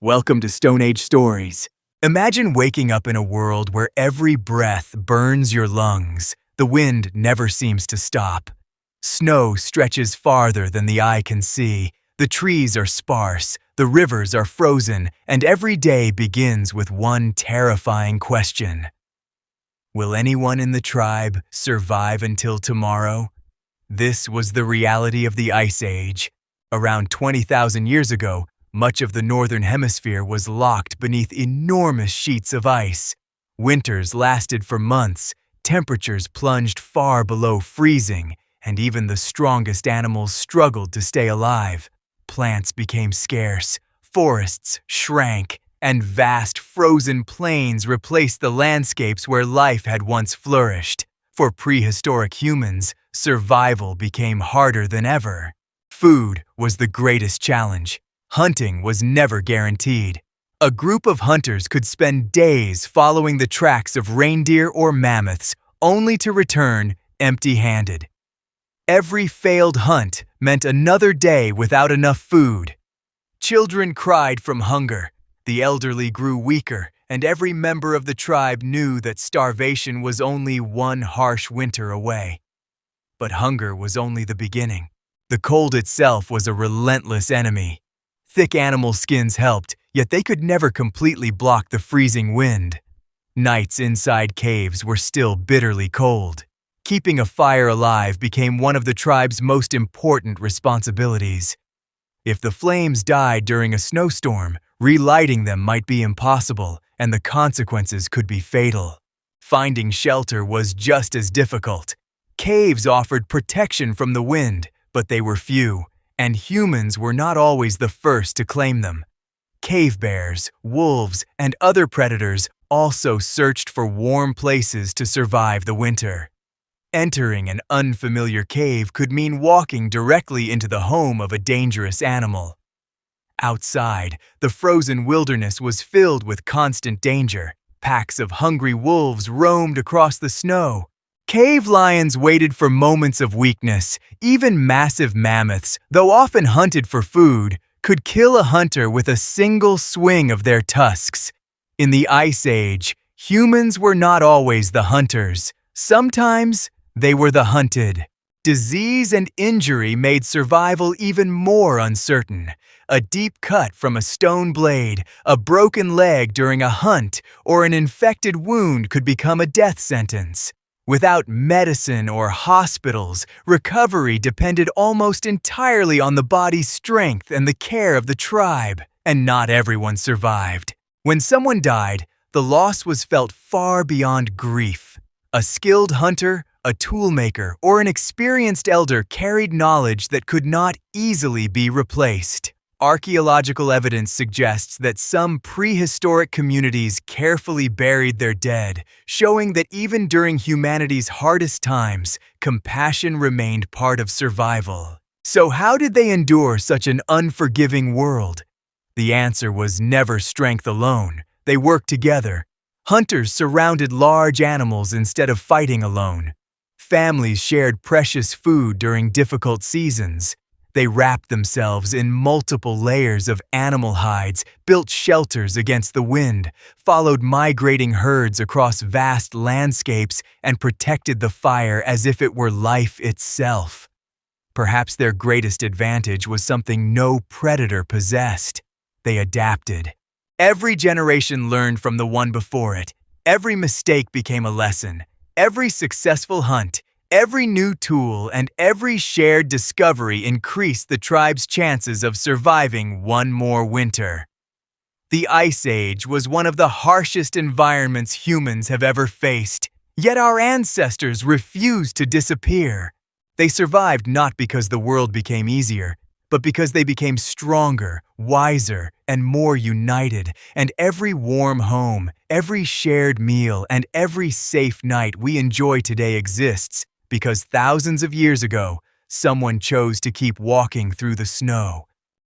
Welcome to Stone Age Stories. Imagine waking up in a world where every breath burns your lungs. The wind never seems to stop. Snow stretches farther than the eye can see. The trees are sparse, the rivers are frozen, and every day begins with one terrifying question. Will anyone in the tribe survive until tomorrow? This was the reality of the Ice Age. Around 20,000 years ago, much of the northern hemisphere was locked beneath enormous sheets of ice. Winters lasted for months, temperatures plunged far below freezing, and even the strongest animals struggled to stay alive. Plants became scarce, forests shrank, and vast frozen plains replaced the landscapes where life had once flourished. For prehistoric humans, survival became harder than ever. Food was the greatest challenge. Hunting was never guaranteed. A group of hunters could spend days following the tracks of reindeer or mammoths, only to return empty-handed. Every failed hunt meant another day without enough food. Children cried from hunger, the elderly grew weaker, and every member of the tribe knew that starvation was only one harsh winter away. But hunger was only the beginning. The cold itself was a relentless enemy. Thick animal skins helped, yet they could never completely block the freezing wind. Nights inside caves were still bitterly cold. Keeping a fire alive became one of the tribe's most important responsibilities. If the flames died during a snowstorm, relighting them might be impossible, and the consequences could be fatal. Finding shelter was just as difficult. Caves offered protection from the wind, but they were few, and humans were not always the first to claim them. Cave bears, wolves, and other predators also searched for warm places to survive the winter. Entering an unfamiliar cave could mean walking directly into the home of a dangerous animal. Outside, the frozen wilderness was filled with constant danger. Packs of hungry wolves roamed across the snow. Cave lions waited for moments of weakness. Even massive mammoths, though often hunted for food, could kill a hunter with a single swing of their tusks. In the Ice Age, humans were not always the hunters. Sometimes they were the hunted. Disease and injury made survival even more uncertain. A deep cut from a stone blade, a broken leg during a hunt, or an infected wound could become a death sentence. Without medicine or hospitals, recovery depended almost entirely on the body's strength and the care of the tribe, and not everyone survived. When someone died, the loss was felt far beyond grief. A skilled hunter, a toolmaker, or an experienced elder carried knowledge that could not easily be replaced. Archaeological evidence suggests that some prehistoric communities carefully buried their dead, showing that even during humanity's hardest times, compassion remained part of survival. So how did they endure such an unforgiving world? The answer was never strength alone. They worked together. Hunters surrounded large animals instead of fighting alone. Families shared precious food during difficult seasons. They wrapped themselves in multiple layers of animal hides, built shelters against the wind, followed migrating herds across vast landscapes, and protected the fire as if it were life itself. Perhaps their greatest advantage was something no predator possessed. They adapted. Every generation learned from the one before it. Every mistake became a lesson. Every successful hunt, every new tool, and every shared discovery increased the tribe's chances of surviving one more winter. The Ice Age was one of the harshest environments humans have ever faced, yet our ancestors refused to disappear. They survived not because the world became easier, but because they became stronger, wiser, and more united, and every warm home, every shared meal, and every safe night we enjoy today exists because thousands of years ago, someone chose to keep walking through the snow.